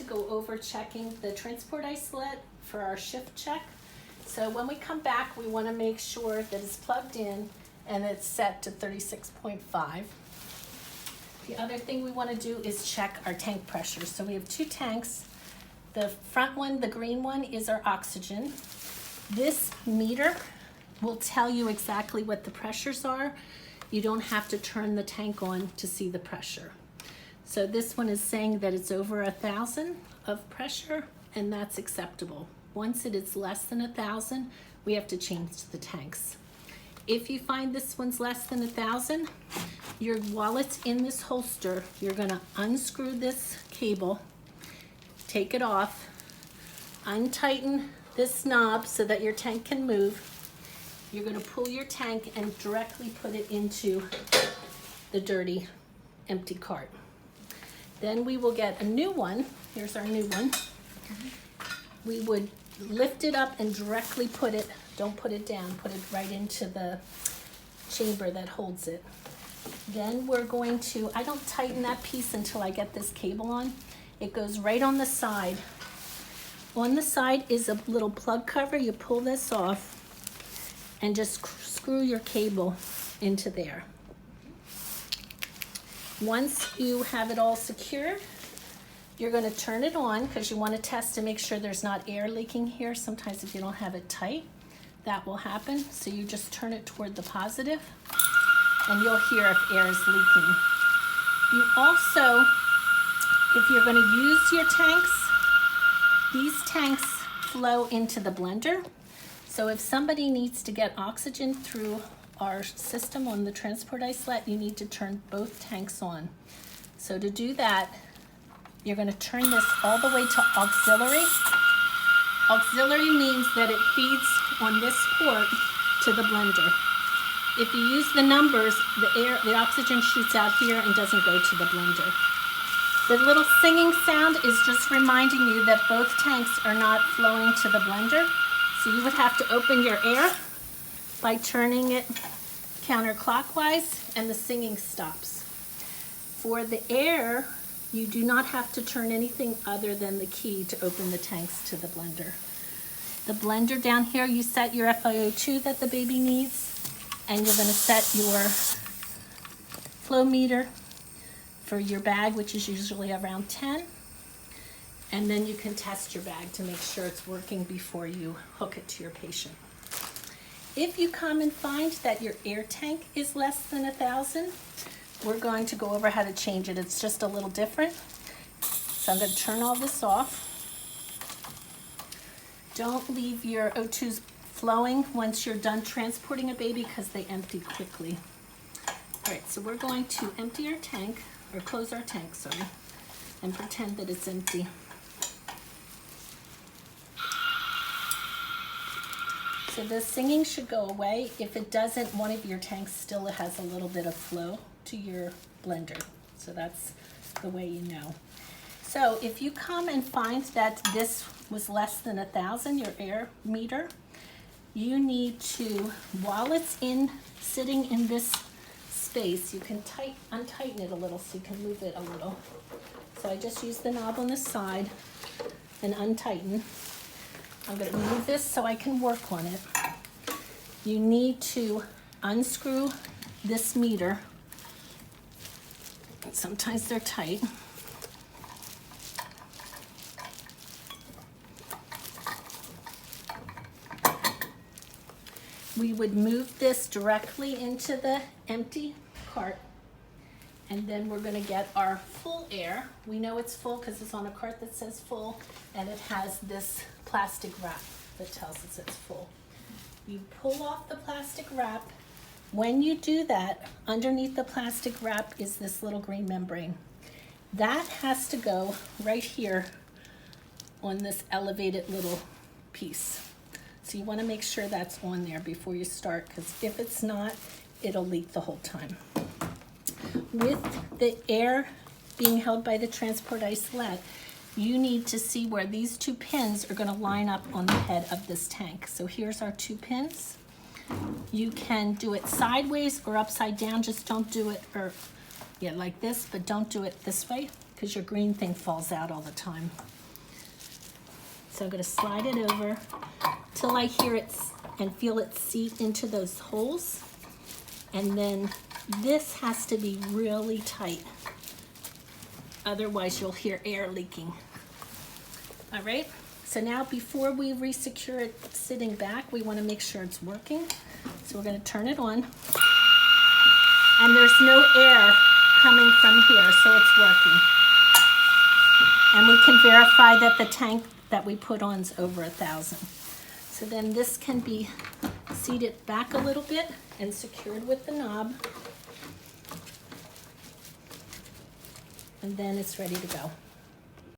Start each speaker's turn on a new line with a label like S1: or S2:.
S1: go over checking the transport isolate for our shift check. So when we come back, we want to make sure that it's plugged in and it's set to 36.5. The other thing we want to do is check our tank pressure. So we have two tanks. The front one, the green one, is our oxygen. This meter will tell you exactly what the pressures are. You don't have to turn the tank on to see the pressure. So this one is saying that it's over 1,000 of pressure, and that's acceptable. Once it is less than 1,000, we have to change the tanks. If you find this one's less than 1,000, while it's in this holster, you're gonna unscrew this cable, take it off, untighten this knob so that your tank can move. You're gonna pull your tank and directly put it into the dirty, empty cart. Then we will get a new one. Here's our new one. We would lift it up and directly put it, don't put it down, put it right into the chamber that holds it. Then we're going to, I don't tighten that piece until I get this cable on. It goes right on the side. On the side is a little plug cover. You pull this off and just screw your cable into there. Once you have it all secured, you're going to turn it on because you want to test to make sure there's not air leaking here. Sometimes if you don't have it tight, that will happen. So you just turn it toward the positive and you'll hear if air is leaking. You also, if you're going to use your tanks, these tanks flow into the blender. So if somebody needs to get oxygen through our system on the transport isolate, you need to turn both tanks on. So to do that, you're going to turn this all the way to auxiliary. Auxiliary means that it feeds on this port to the blender. If you use the numbers, the oxygen shoots out here and doesn't go to the blender. The little singing sound is just reminding you that both tanks are not flowing to the blender. So you would have to open your air by turning it counterclockwise, and the singing stops. For the air, you do not have to turn anything other than the key to open the tanks to the blender. The blender down here, you set your FiO2 that the baby needs, and you're going to set your flow meter for your bag, which is usually around 10. And then you can test your bag to make sure it's working before you hook it to your patient. If you come and find that your air tank is less than 1,000, we're going to go over how to change it. It's just a little different. So I'm going to turn all this off. Don't leave your O2s flowing once you're done transporting a baby because they empty quickly. All right, so we're going to empty our tank, or close our tank, sorry, and pretend that it's empty. So the singing should go away. If it doesn't, one of your tanks still has a little bit of flow to your blender. So that's the way you know. So if you come and find that this was less than 1,000, your air meter, you need to, while it's sitting in this space, you can untighten it a little so you can move it a little. So I just use the knob on the side and untighten. I'm going to move this so I can work on it. You need to unscrew this meter. Sometimes they're tight. We would move this directly into the empty cart, and then we're going to get our full air. We know it's full because it's on a cart that says full, and it has this plastic wrap that tells us it's full. You pull off the plastic wrap. When you do that, underneath the plastic wrap is this little green membrane. That has to go right here on this elevated little piece. So you want to make sure that's on there before you start, because if it's not, it'll leak the whole time. With the air being held by the transport isolate, you need to see where these two pins are going to line up on the head of this tank. So here's our two pins. You can do it sideways or upside down. Just don't do it, like this, but don't do it this way because your green thing falls out all the time. So I'm going to slide it over till I hear it and feel it seep into those holes. And then this has to be really tight. Otherwise you'll hear air leaking. All right, so now before we re-secure it sitting back, we want to make sure it's working. So we're going to turn it on. And there's no air coming from here, so it's working. And we can verify that the tank that we put on is over 1,000. So then this can be seated back a little bit and secured with the knob. And then it's ready to go.